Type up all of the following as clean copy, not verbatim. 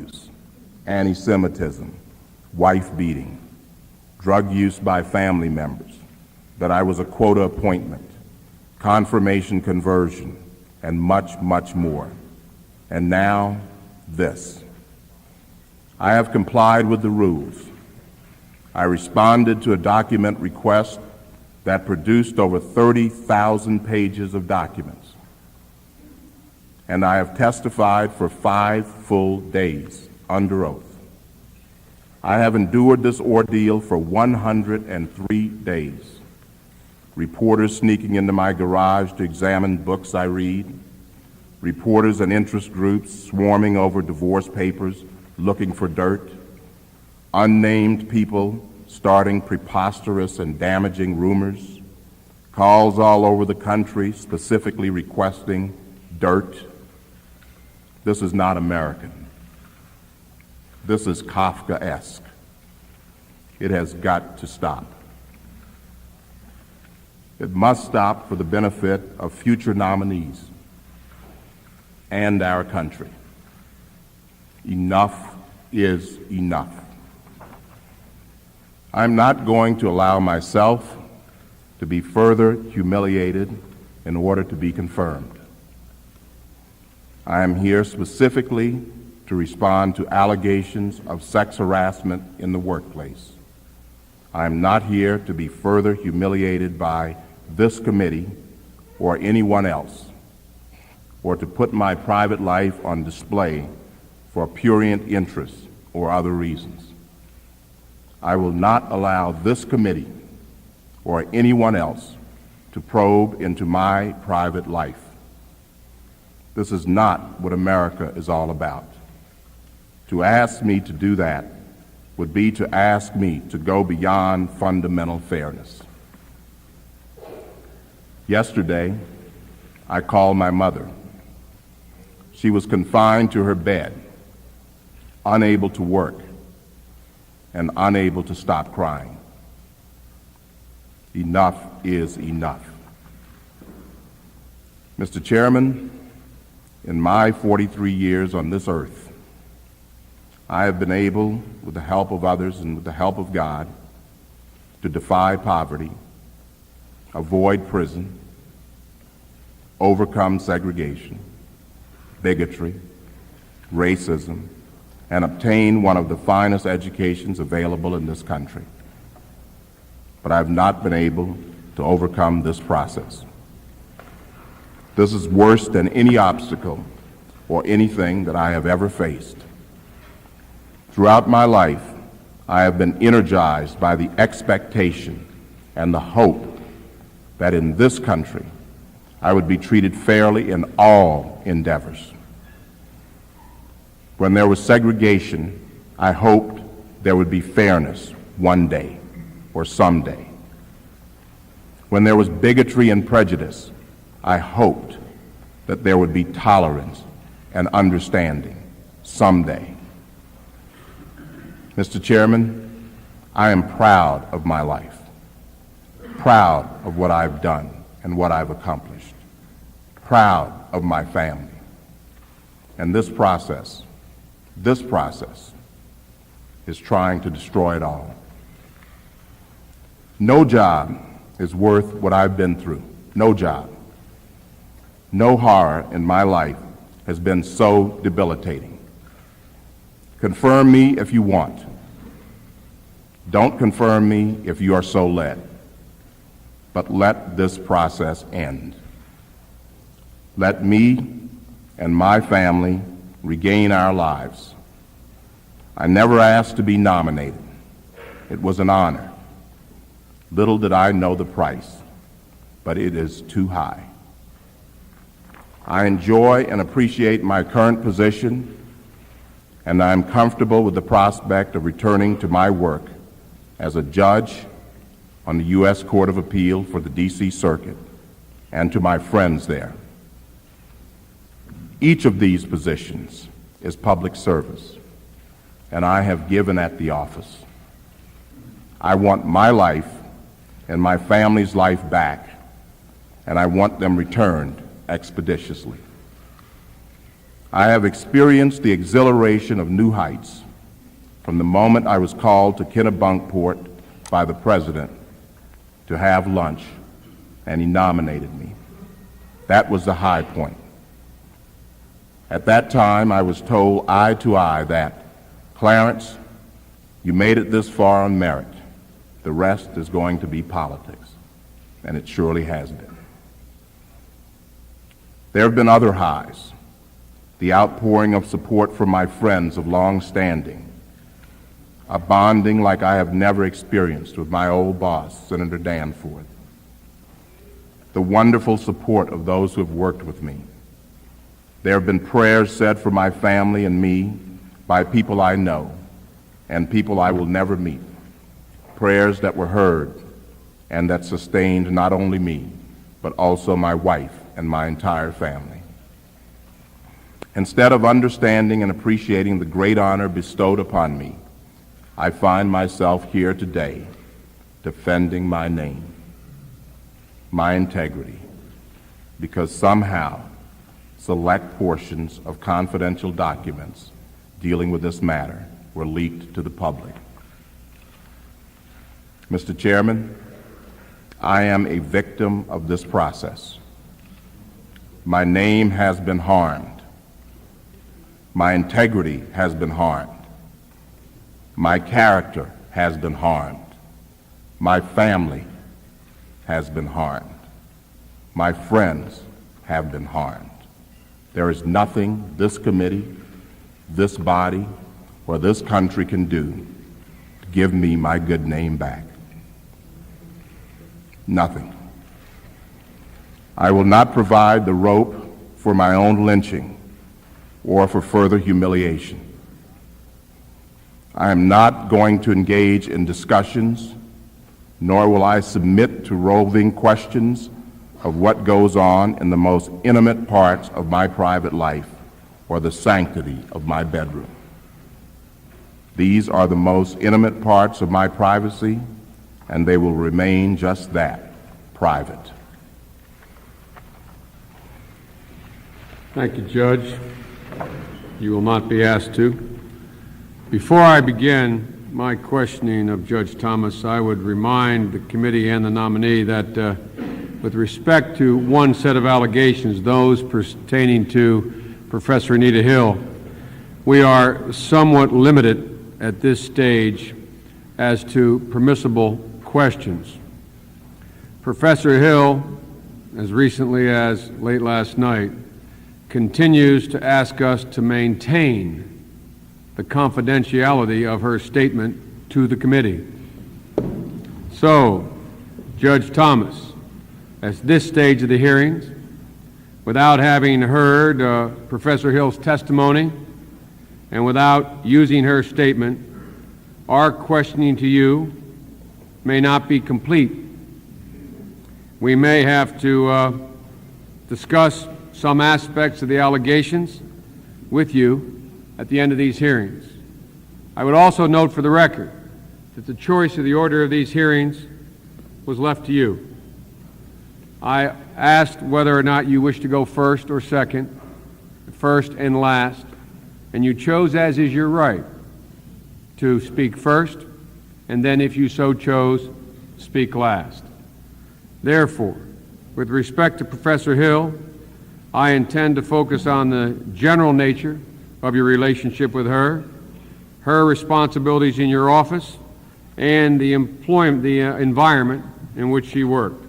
abuse, anti-Semitism, wife beating, drug use by family members, that I was a quota appointment, confirmation conversion, and much, much more. And now, this. I have complied with the rules. I responded to a document request that produced over 30,000 pages of documents. And I have testified for 5 full days under oath. I have endured this ordeal for 103 days. Reporters sneaking into my garage to examine books I read, reporters and interest groups swarming over divorce papers looking for dirt, unnamed people starting preposterous and damaging rumors, calls all over the country specifically requesting dirt. This is not American. This is Kafkaesque. It has got to stop. It must stop for the benefit of future nominees and our country. Enough is enough. I'm not going to allow myself to be further humiliated in order to be confirmed. I am here specifically to respond to allegations of sex harassment in the workplace. I am not here to be further humiliated by this committee or anyone else, or to put my private life on display for prurient interests or other reasons. I will not allow this committee or anyone else to probe into my private life. This is not what America is all about. To ask me to do that would be to ask me to go beyond fundamental fairness. Yesterday, I called my mother. She was confined to her bed, unable to work, and unable to stop crying. Enough is enough. Mr. Chairman, in my 43 years on this earth, I have been able, with the help of others and with the help of God, to defy poverty, avoid prison, overcome segregation, bigotry, racism, and obtain one of the finest educations available in this country. But I have not been able to overcome this process. This is worse than any obstacle or anything that I have ever faced. Throughout my life, I have been energized by the expectation and the hope that in this country I would be treated fairly in all endeavors. When there was segregation, I hoped there would be fairness one day or someday. When there was bigotry and prejudice, I hoped that there would be tolerance and understanding someday. Mr. Chairman, I am proud of my life, proud of what I've done and what I've accomplished, proud of my family. And this process is trying to destroy it all. No job is worth what I've been through. No job. No horror in my life has been so debilitating. Confirm me if you want. Don't confirm me if you are so led. But let this process end. Let me and my family regain our lives. I never asked to be nominated. It was an honor. Little did I know the price, but it is too high. I enjoy and appreciate my current position, and I am comfortable with the prospect of returning to my work as a judge on the U.S. Court of Appeal for the D.C. Circuit and to my friends there. Each of these positions is public service, and I have given at the office. I want my life and my family's life back, and I want them returned expeditiously. I have experienced the exhilaration of new heights from the moment I was called to Kennebunkport by the President to have lunch, and he nominated me. That was the high point. At that time, I was told eye to eye that, Clarence, you made it this far on merit. The rest is going to be politics. And it surely has been. There have been other highs. The outpouring of support from my friends of long standing, a bonding like I have never experienced with my old boss, Senator Danforth, the wonderful support of those who have worked with me. There have been prayers said for my family and me by people I know and people I will never meet, prayers that were heard and that sustained not only me, but also my wife and my entire family. Instead of understanding and appreciating the great honor bestowed upon me, I find myself here today defending my name, my integrity, because somehow select portions of confidential documents dealing with this matter were leaked to the public. Mr. Chairman, I am a victim of this process. My name has been harmed. My integrity has been harmed. My character has been harmed. My family has been harmed. My friends have been harmed. There is nothing this committee, this body, or this country can do to give me my good name back. Nothing. I will not provide the rope for my own lynching or for further humiliation. I am not going to engage in discussions, nor will I submit to roving questions of what goes on in the most intimate parts of my private life or the sanctity of my bedroom. These are the most intimate parts of my privacy, and they will remain just that, private. Thank you, Judge. You will not be asked to. Before I begin my questioning of Judge Thomas, I would remind the committee and the nominee that with respect to one set of allegations, those pertaining to Professor Anita Hill, we are somewhat limited at this stage as to permissible questions. Professor Hill, as recently as late last night, continues to ask us to maintain the confidentiality of her statement to the committee. So, Judge Thomas, at this stage of the hearings, without having heard Professor Hill's testimony and without using her statement, our questioning to you may not be complete. We may have to discuss some aspects of the allegations with you at the end of these hearings. I would also note for the record that the choice of the order of these hearings was left to you. I asked whether or not you wish to go first or second, first and last, and you chose, as is your right, to speak first, and then, if you so chose, speak last. Therefore, with respect to Professor Hill, I intend to focus on the general nature of your relationship with her, her responsibilities in your office, and the environment in which she worked.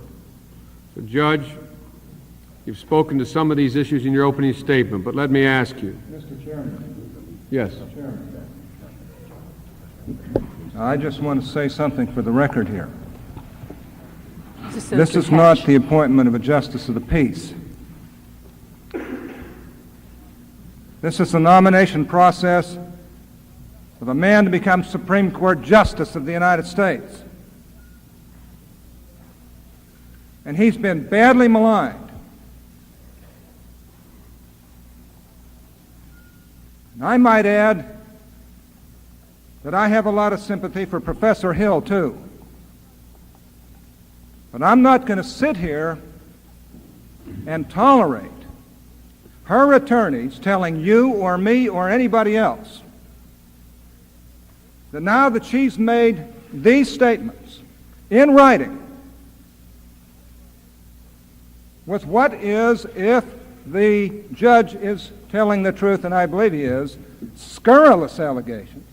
So, Judge, you've spoken to some of these issues in your opening statement, but let me ask you. Mr. Chairman. Yes. Mr. Chairman. I just want to say something for the record here. This is not the appointment of a justice of the peace. This is the nomination process of a man to become Supreme Court Justice of the United States. And he's been badly maligned. And I might add that I have a lot of sympathy for Professor Hill, too. But I'm not going to sit here and tolerate her attorneys telling you or me or anybody else that now that she's made these statements in writing with what is, if the judge is telling the truth, and I believe he is, scurrilous allegations,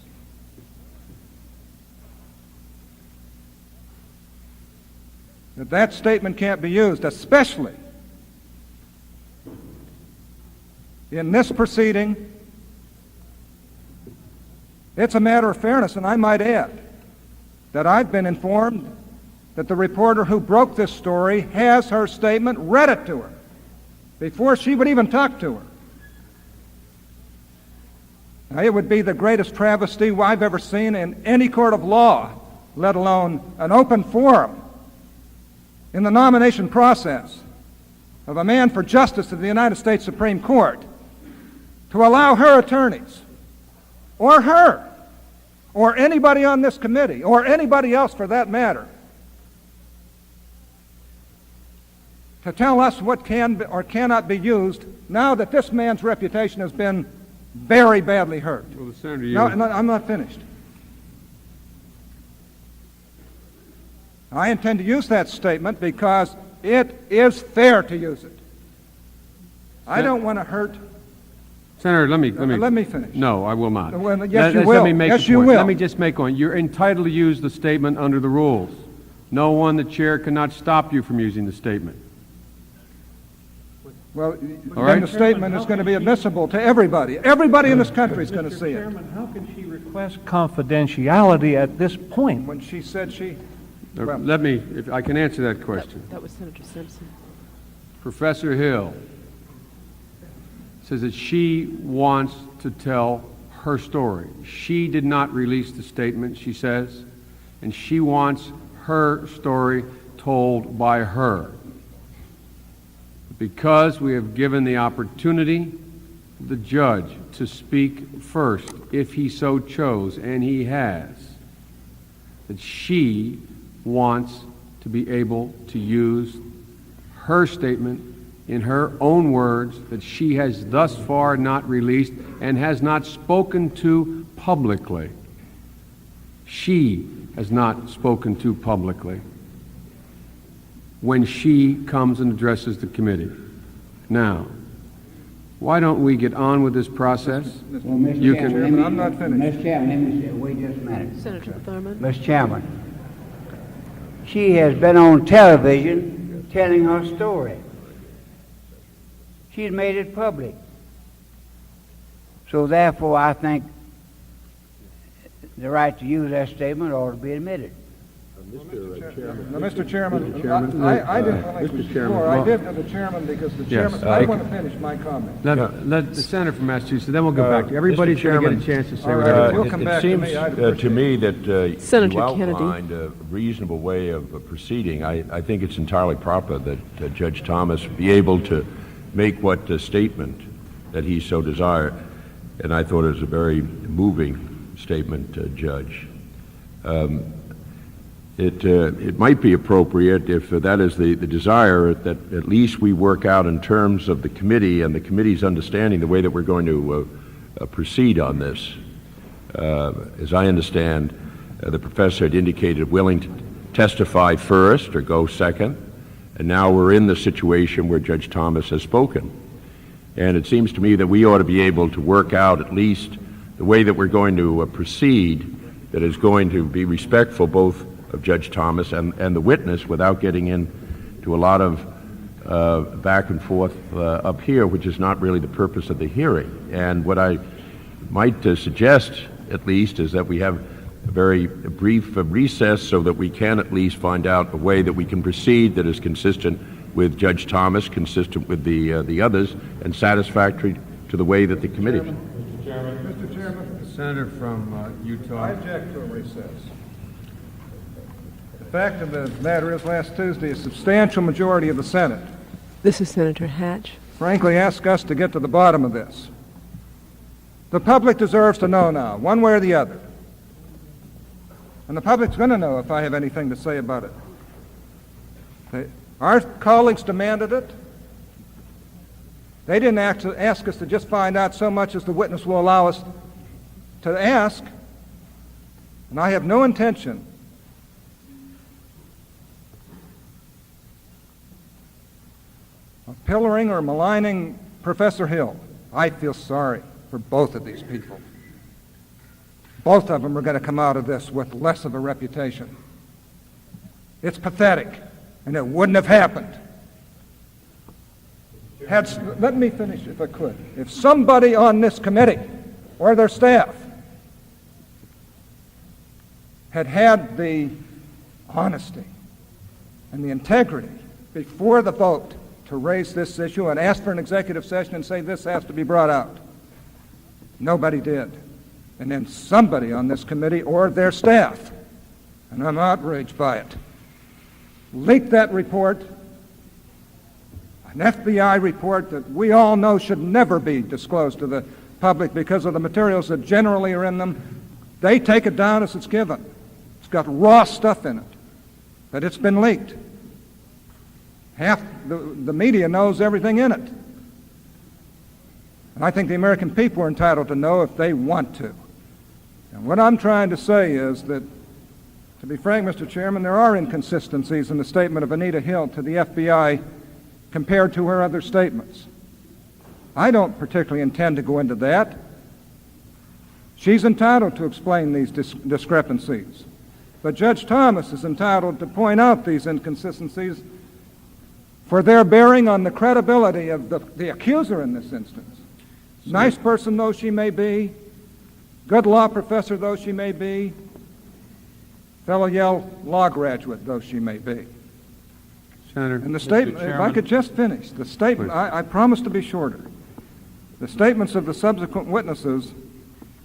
that statement can't be used, especially in this proceeding. It's a matter of fairness, and I might add that I've been informed that the reporter who broke this story has her statement, read it to her before she would even talk to her. Now, it would be the greatest travesty I've ever seen in any court of law, let alone an open forum in the nomination process of a man for justice of the United States Supreme Court, to allow her attorneys, or her, or anybody on this committee, or anybody else for that matter, to tell us what can or cannot be used now that this man's reputation has been very badly hurt. Well, Senator, No, I'm not finished. I intend to use that statement because it is fair to use it. I don't want to hurt. Senator, let me finish. No, I will not. Well, yes, you will. Let me make Yes, a you point. will. Let me just make one. You're entitled to use the statement under the rules. No one, the chair, cannot stop you from using the statement. Well, All then right. the statement is going to be admissible to everybody. Everybody in this country is going to see it. Chairman, how can she request confidentiality at this point? When she said she... Well, Let me, if I can answer that question. That was Senator Simpson. Professor Hill says that she wants to tell her story. She did not release the statement, she says, and she wants her story told by her. Because we have given the opportunity to the judge to speak first, if he so chose, and he has, that she wants to be able to use her statement in her own words that she has thus far not released and has not spoken to publicly. She has not spoken to publicly when she comes and addresses the committee. Now, why don't we get on with this process? Well, Mr. You Chairman, can- let me- I'm not finished. Mr. Chairman, let me say, wait just a minute. Senator Thurman. Mr. Chairman, she has been on television telling her story. She's made it public. So therefore, I think the right to use that statement ought to be admitted. Now, Mr. Chairman, I didn't relinquish the floor. I did to the chairman because the Yes, chairman... I want to finish my comment. Let the senator from Massachusetts, then we'll go back to you. Everybody's going to get a chance to say All right, whatever. if you'll come back to me, I'd appreciate to me that Senator you Kennedy. outlined a reasonable way of proceeding. I think it's entirely proper that Judge Thomas be able to make what statement that he so desired, and I thought it was a very moving statement, Judge. It might be appropriate, if that is the desire, that at least we work out in terms of the committee and the committee's understanding the way that we're going to proceed on this. As I understand, the professor had indicated willing to testify first or go second, and now we're in the situation where Judge Thomas has spoken. And it seems to me that we ought to be able to work out at least the way that we're going to proceed that is going to be respectful both of Judge Thomas and the witness without getting into a lot of back and forth up here, which is not really the purpose of the hearing. And what I might suggest, at least, is that we have a very brief recess so that we can at least find out a way that we can proceed that is consistent with Judge Thomas, consistent with the others, and satisfactory to the way that the committee... Mr. Chairman, The senator from Utah. I object to a recess. The fact of the matter is, last Tuesday, a substantial majority of the Senate This is Senator Hatch. frankly asked us to get to the bottom of this. The public deserves to know now, one way or the other. And the public's going to know if I have anything to say about it. Our colleagues demanded it. They didn't ask us to just find out so much as the witness will allow us to ask, and I have no intention of pillaring or maligning Professor Hill. I feel sorry for both of these people. Both of them are going to come out of this with less of a reputation. It's pathetic, and it wouldn't have happened. Let me finish, if I could. If somebody on this committee or their staff had the honesty and the integrity before the vote to raise this issue and ask for an executive session and say this has to be brought out, nobody did. And then somebody on this committee or their staff, and I'm outraged by it, leaked that report, an FBI report that we all know should never be disclosed to the public because of the materials that generally are in them. They take it down as it's given. It's got raw stuff in it, but it's been leaked. Half the media knows everything in it. And I think the American people are entitled to know if they want to. And what I'm trying to say is that, to be frank, Mr. Chairman, there are inconsistencies in the statement of Anita Hill to the FBI compared to her other statements. I don't particularly intend to go into that. She's entitled to explain these discrepancies. But Judge Thomas is entitled to point out these inconsistencies for their bearing on the credibility of the accuser in this instance. Nice person though she may be, good law professor though she may be, fellow Yale law graduate though she may be. Senator, And the statement, if I could just finish, the statement, I promise to be shorter. The statements of the subsequent witnesses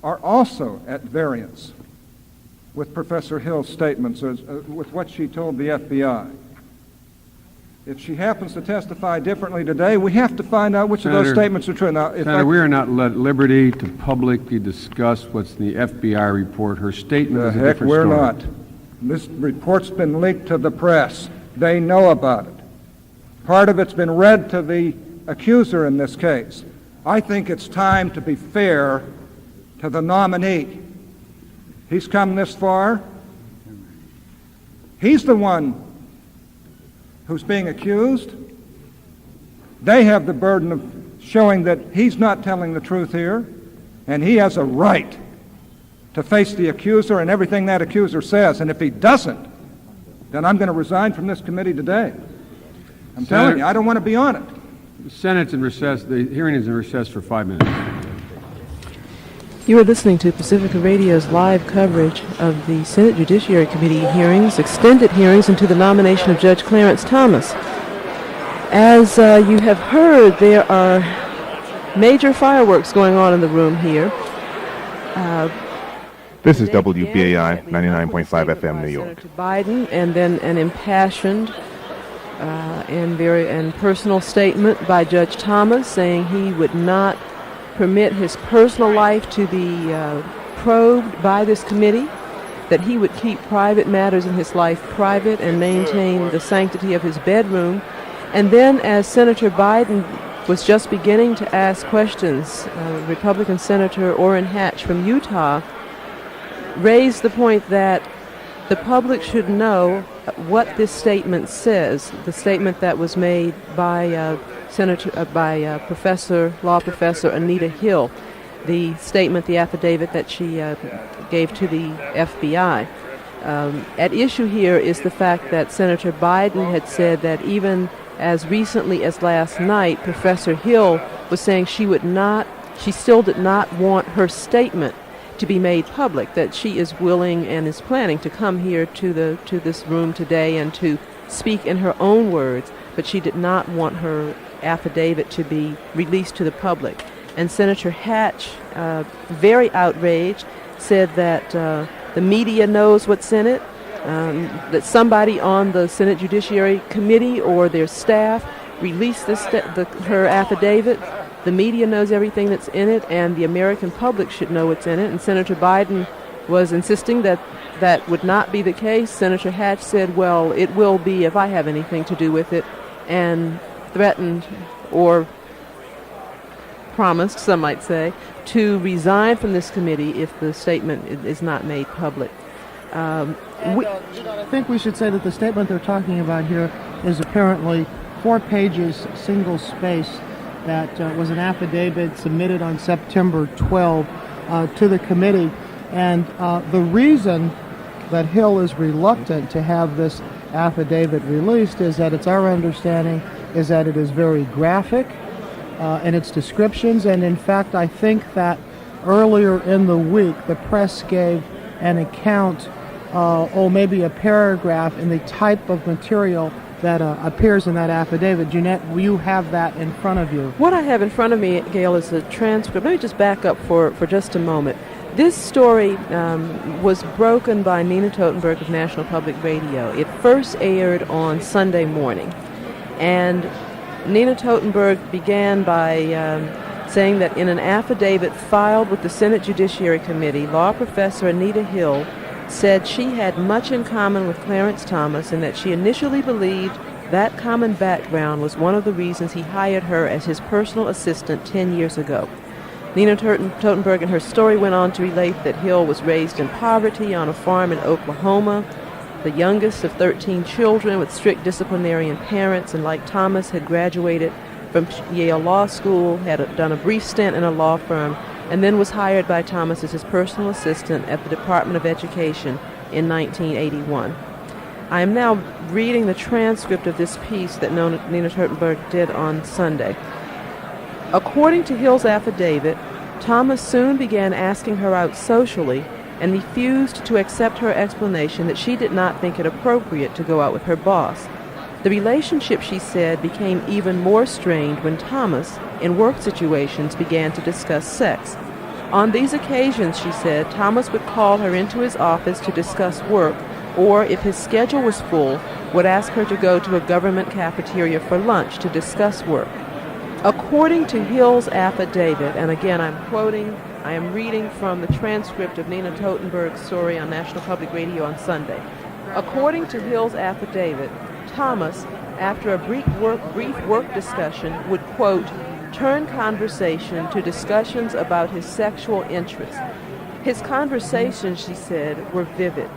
are also at variance with Professor Hill's statements, with what she told the FBI. If she happens to testify differently today, we have to find out which of those statements are true. Now, Senator, we are not at liberty to publicly discuss what's in the FBI report. Her statement is a different story. We're not. This report's been leaked to the press. They know about it. Part of it's been read to the accuser in this case. I think it's time to be fair to the nominee. He's come this far. He's the one who's being accused. They have the burden of showing that he's not telling the truth here, and he has a right to face the accuser and everything that accuser says. And if he doesn't, then I'm going to resign from this committee today. I'm telling you, I don't want to be on it. The Senate's in recess. The hearing is in recess for 5 minutes. You are listening to Pacifica Radio's live coverage of the Senate Judiciary Committee hearings, extended hearings into the nomination of Judge Clarence Thomas. As you have heard, there are major fireworks going on in the room here. This is WBAI 99.5 FM, New York. Senator Biden, and then an impassioned and personal statement by Judge Thomas saying he would not permit his personal life to be probed by this committee, that he would keep private matters in his life private and maintain the sanctity of his bedroom. And then as Senator Biden was just beginning to ask questions, Republican Senator Orrin Hatch from Utah raised the point that the public should know what this statement says, the statement that was made by law professor Anita Hill, the statement, the affidavit that she gave to the FBI. At issue here is the fact that Senator Biden had said that even as recently as last night, Professor Hill was saying she still did not want her statement to be made public, that she is willing and is planning to come here to this room today and to speak in her own words, but she did not want her affidavit to be released to the public. And Senator Hatch, very outraged, said that the media knows what's in it, that somebody on the Senate Judiciary Committee or their staff released her affidavit. The media knows everything that's in it, and the American public should know what's in it. And Senator Biden was insisting that that would not be the case. Senator Hatch said, well, it will be if I have anything to do with it, and threatened or promised, some might say, to resign from this committee if the statement is not made public. I think we should say that the statement they're talking about here is apparently 4 pages, single space, that was an affidavit submitted on September 12 to the committee. And the reason that Hill is reluctant to have this affidavit released is that it's our understanding is that it is very graphic in its descriptions. And in fact, I think that earlier in the week, the press gave an account, maybe a paragraph in the type of material that appears in that affidavit. Jeanette, you have that in front of you. What I have in front of me, Gail, is a transcript. Let me just back up for just a moment. This story was broken by Nina Totenberg of National Public Radio. It first aired on Sunday morning. And Nina Totenberg began by saying that in an affidavit filed with the Senate Judiciary Committee, law professor Anita Hill said she had much in common with Clarence Thomas and that she initially believed that common background was one of the reasons he hired her as his personal assistant 10 years ago. Nina Totenberg in her story went on to relate that Hill was raised in poverty on a farm in Oklahoma, the youngest of 13 children with strict disciplinarian parents, and like Thomas had graduated from Yale Law School, had done a brief stint in a law firm, and then was hired by Thomas as his personal assistant at the Department of Education in 1981. I am now reading the transcript of this piece that Nina Totenberg did on Sunday. According to Hill's affidavit, Thomas soon began asking her out socially and refused to accept her explanation that she did not think it appropriate to go out with her boss. The relationship, she said, became even more strained when Thomas, in work situations, began to discuss sex. On these occasions, she said, Thomas would call her into his office to discuss work, or if his schedule was full, would ask her to go to a government cafeteria for lunch to discuss work. According to Hill's affidavit, and again I am reading from the transcript of Nina Totenberg's story on National Public Radio on Sunday. According to Hill's affidavit, Thomas, after a brief work discussion, would, quote, turn conversation to discussions about his sexual interests. His conversations, she said, were vivid.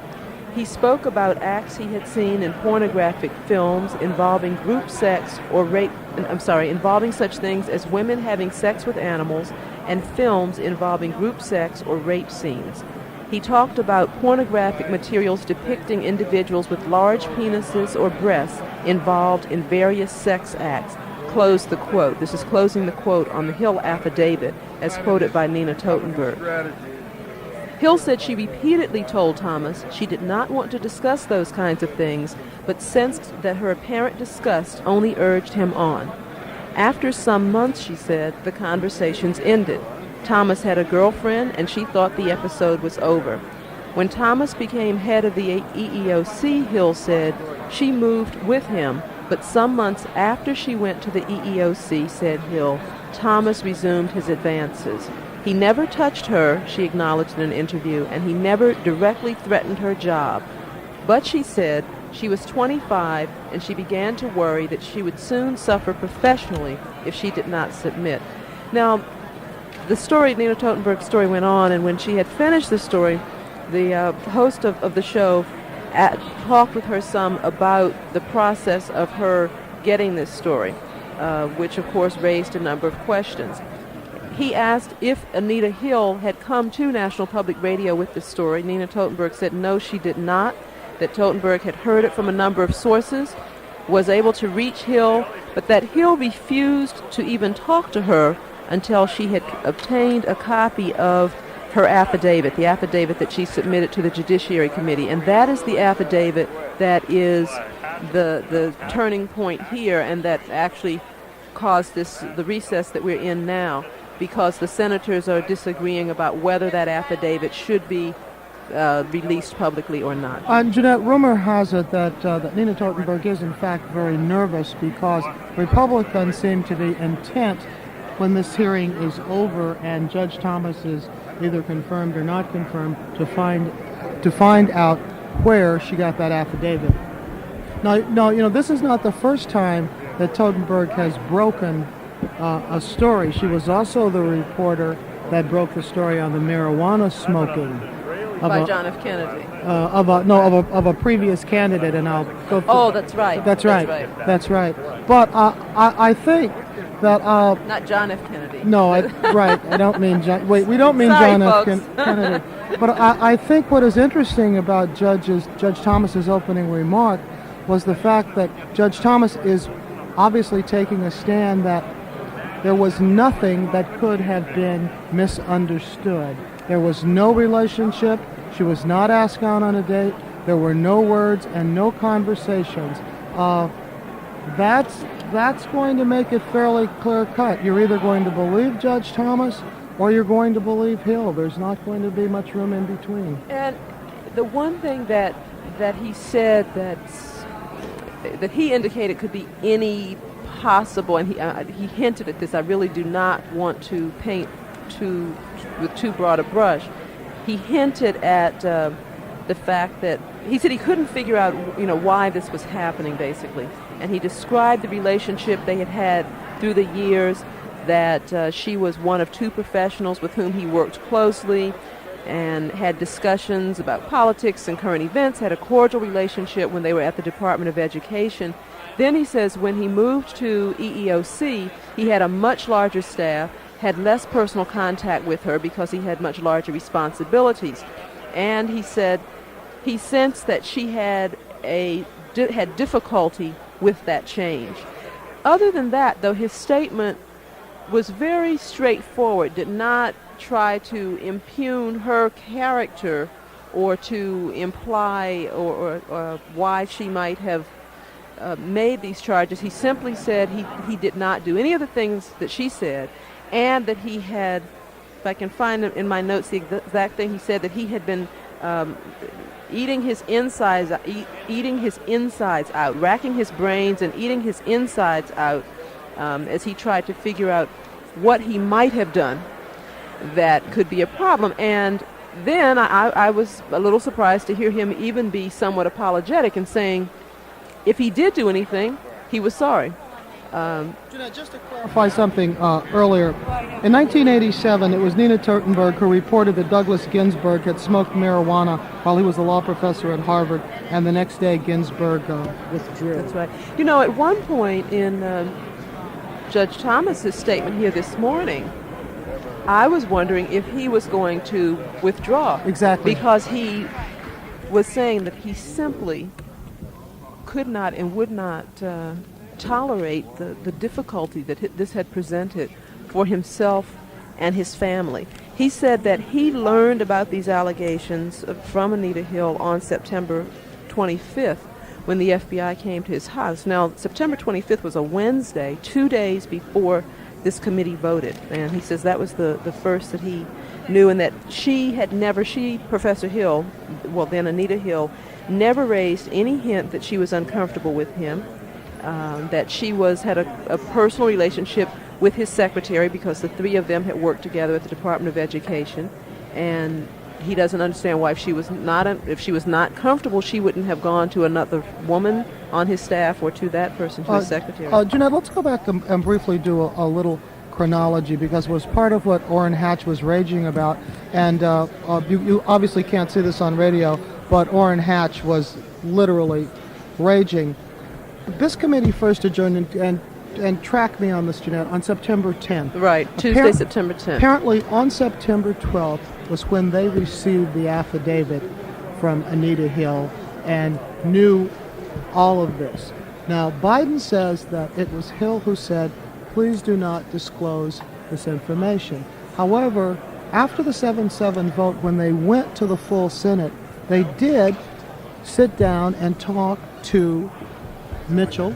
He spoke about acts he had seen in pornographic films involving group sex or rape, involving such things as women having sex with animals and films involving group sex or rape scenes. He talked about pornographic materials depicting individuals with large penises or breasts involved in various sex acts. Close the quote. This is closing the quote on the Hill affidavit as quoted by Nina Totenberg. Hill said she repeatedly told Thomas she did not want to discuss those kinds of things, but sensed that her apparent disgust only urged him on. After some months, she said, the conversations ended. Thomas had a girlfriend, and she thought the episode was over. When Thomas became head of the EEOC, Hill said, she moved with him, but some months after she went to the EEOC, said Hill, Thomas resumed his advances. He never touched her, she acknowledged in an interview, and he never directly threatened her job. But she said she was 25, and she began to worry that she would soon suffer professionally if she did not submit. Now, the story, Nina Totenberg's story, went on, and when she had finished the story, the host of the show talked with her some about the process of her getting this story, which, of course, raised a number of questions. He asked if Anita Hill had come to National Public Radio with the story. Nina Totenberg said no, she did not, that Totenberg had heard it from a number of sources, was able to reach Hill, but that Hill refused to even talk to her until she had obtained a copy of her affidavit, the affidavit that she submitted to the Judiciary Committee. And that is the affidavit that is the turning point here, and that actually caused the recess that we're in now, because the senators are disagreeing about whether that affidavit should be released publicly or not. Jeanette, rumor has it that Nina Totenberg is in fact very nervous because Republicans seem to be intent when this hearing is over and Judge Thomas is either confirmed or not confirmed to find out where she got that affidavit. Now, this is not the first time that Totenberg has broken a story. She was also the reporter that broke the story on the marijuana smoking By John F. Kennedy. of a previous candidate, and I'll go through. Oh, that's right. That's right. That's right. But I think that Not John F. Kennedy. no, right. I don't mean John. Wait, we don't mean Sorry, John F. folks. Kennedy. But I think what is interesting about Judge Thomas's opening remark was the fact that Judge Thomas is obviously taking a stand that there was nothing that could have been misunderstood. There was no relationship. She was not asked out on a date. There were no words and no conversations. That's going to make it fairly clear cut. You're either going to believe Judge Thomas or you're going to believe Hill. There's not going to be much room in between. And the one thing that he said that he indicated could be any possible, and he hinted at this. I really do not want to paint with too broad a brush. He hinted at the fact that he said he couldn't figure out, why this was happening, basically. And he described the relationship they had had through the years, that she was one of two professionals with whom he worked closely and had discussions about politics and current events, had a cordial relationship when they were at the Department of Education. Then he says when he moved to EEOC, he had a much larger staff, had less personal contact with her because he had much larger responsibilities. And he said he sensed that she had difficulty with that change. Other than that, though, his statement was very straightforward, did not try to impugn her character or to imply or why she might have made these charges. He simply said he did not do any of the things that she said, and that he had, if I can find in my notes the exact thing he said, that he had been eating his insides out, racking his brains and eating his insides out as he tried to figure out what he might have done that could be a problem. And then I was a little surprised to hear him even be somewhat apologetic in saying if he did do anything, he was sorry. Jeanette, just to clarify something earlier, in 1987, it was Nina Turtenberg who reported that Douglas Ginsburg had smoked marijuana while he was a law professor at Harvard, and the next day Ginsburg withdrew. That's right. At one point in Judge Thomas's statement here this morning, I was wondering if he was going to withdraw. Exactly. Because he was saying that he simply could not and would not tolerate the difficulty that this had presented for himself and his family. He said that he learned about these allegations from Anita Hill on September 25th when the FBI came to his house. Now, September 25th was a Wednesday, 2 days before this committee voted. And he says that was the first that he knew, and that Professor Hill, well then Anita Hill, never raised any hint that she was uncomfortable with him, that she had a personal relationship with his secretary because the three of them had worked together at the Department of Education, and he doesn't understand why if she was not comfortable, she wouldn't have gone to another woman on his staff or to that person, to his secretary. Jeanette, let's go back and briefly do a little chronology, because it was part of what Orrin Hatch was raging about, and you obviously can't see this on radio, but Orrin Hatch was literally raging. This committee first adjourned, and track me on this, Jeanette, on September 10th. Right, Tuesday, September 10th. Apparently on September 12th was when they received the affidavit from Anita Hill and knew all of this. Now, Biden says that it was Hill who said, please do not disclose this information. However, after the 7-7 vote, when they went to the full Senate, they did sit down and talk to Mitchell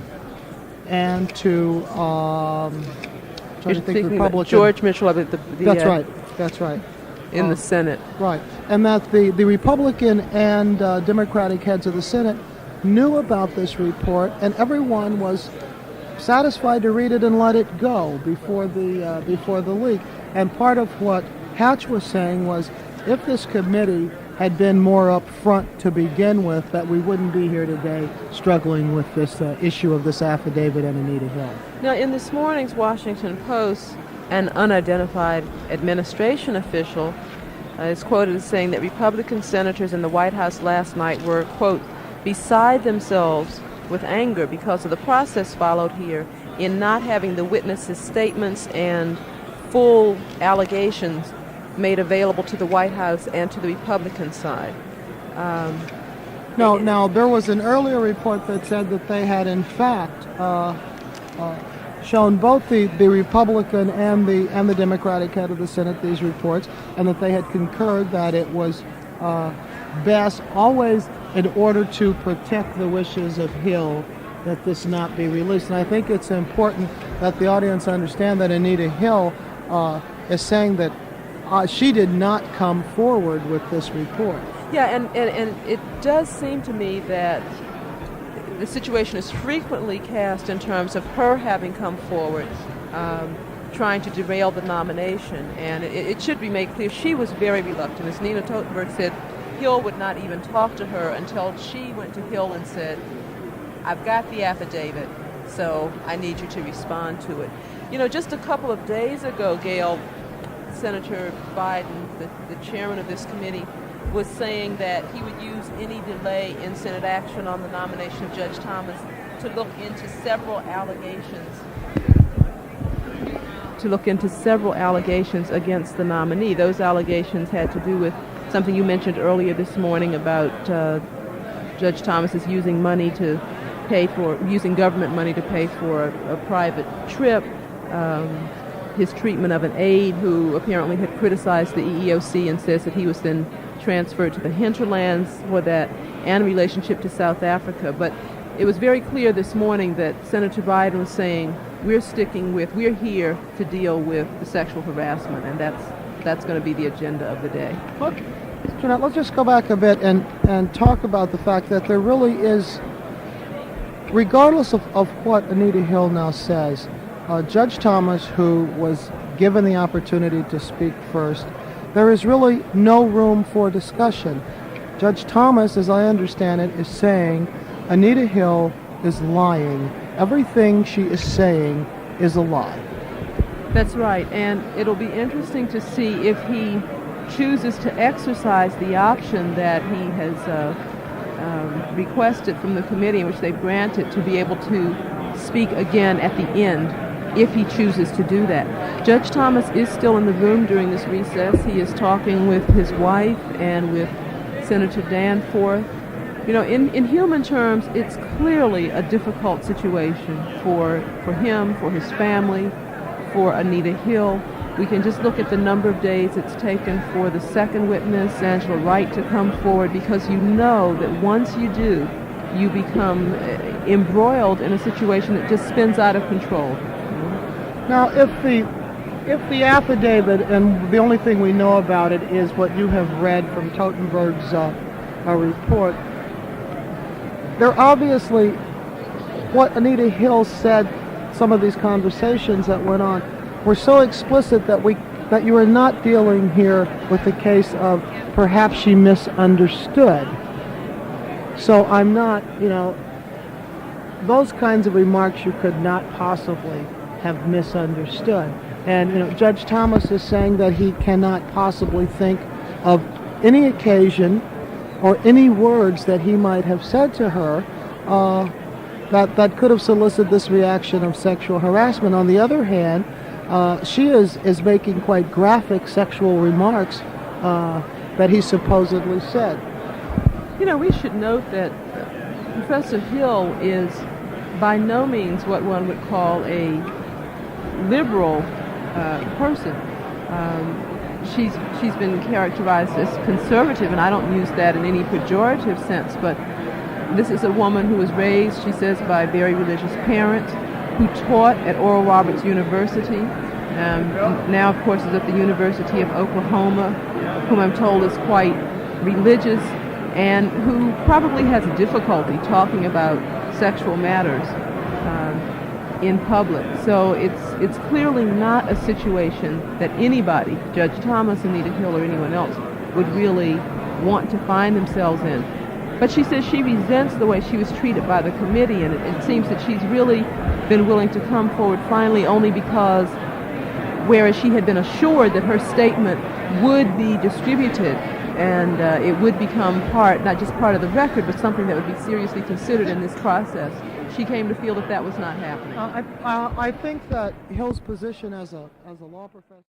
and to Republican George Mitchell. That's right. In the Senate. Right. And that the Republican and Democratic heads of the Senate knew about this report, and everyone was satisfied to read it and let it go before the leak. And part of what Hatch was saying was, if this committee had been more upfront to begin with, that we wouldn't be here today struggling with this issue of this affidavit and Anita Hill. Now, in this morning's Washington Post, an unidentified administration official is quoted as saying that Republican senators in the White House last night were, quote, beside themselves with anger because of the process followed here in not having the witnesses' statements and full allegations made available to the White House and to the Republican side. Now, there was an earlier report that said that they had, in fact, shown both the Republican and the Democratic head of the Senate these reports, and that they had concurred that it was best, always in order to protect the wishes of Hill, that this not be released. And I think it's important that the audience understand that Anita Hill is saying that she did not come forward with this report. Yeah, and it does seem to me that the situation is frequently cast in terms of her having come forward, trying to derail the nomination. And it should be made clear she was very reluctant. As Nina Totenberg said, Hill would not even talk to her until she went to Hill and said, I've got the affidavit, so I need you to respond to it. You know, just a couple of days ago, Gail, Senator Biden, the chairman of this committee, was saying that he would use any delay in Senate action on the nomination of Judge Thomas to look into several allegations against the nominee. Those allegations had to do with something you mentioned earlier this morning about Judge Thomas is using using government money to pay for a private trip, his treatment of an aide who apparently had criticized the EEOC and says that he was then transferred to the hinterlands for that, and relationship to South Africa. But it was very clear this morning that Senator Biden was saying, we're here to deal with the sexual harassment, and that's going to be the agenda of the day. Okay. So now let's just go back a bit and talk about the fact that there really is, regardless of what Anita Hill now says, Judge Thomas, who was given the opportunity to speak first, there is really no room for discussion. Judge Thomas, as I understand it, is saying Anita Hill is lying. Everything she is saying is a lie. That's right, and it'll be interesting to see if he chooses to exercise the option that he has requested from the committee, in which they've granted, to be able to speak again at the end, if he chooses to do that. Judge Thomas is still in the room during this recess. He is talking with his wife and with Senator Danforth. You know, in human terms, it's clearly a difficult situation for him, for his family, for Anita Hill. We can just look at the number of days it's taken for the second witness, Angela Wright, to come forward, because you know that once you do, you become embroiled in a situation that just spins out of control. Now, if the affidavit, and the only thing we know about it is what you have read from Totenberg's report, there obviously, what Anita Hill said, some of these conversations that went on, were so explicit that you are not dealing here with the case of perhaps she misunderstood. So I'm not, those kinds of remarks you could not possibly have misunderstood. And Judge Thomas is saying that he cannot possibly think of any occasion or any words that he might have said to her that could have solicited this reaction of sexual harassment. On the other hand, she is making quite graphic sexual remarks that he supposedly said. We should note that Professor Hill is by no means what one would call a liberal person. She's been characterized as conservative, and I don't use that in any pejorative sense, but this is a woman who was raised, she says, by very religious parents, who taught at Oral Roberts University, now of course is at the University of Oklahoma, whom I'm told is quite religious, and who probably has difficulty talking about sexual matters in public. So it's clearly not a situation that anybody, Judge Thomas, Anita Hill, or anyone else, would really want to find themselves in. But she says she resents the way she was treated by the committee, and it seems that she's really been willing to come forward finally only because, whereas she had been assured that her statement would be distributed and it would become not just part of the record, but something that would be seriously considered in this process, she came to feel that that was not happening. I think that Hill's position as a law professor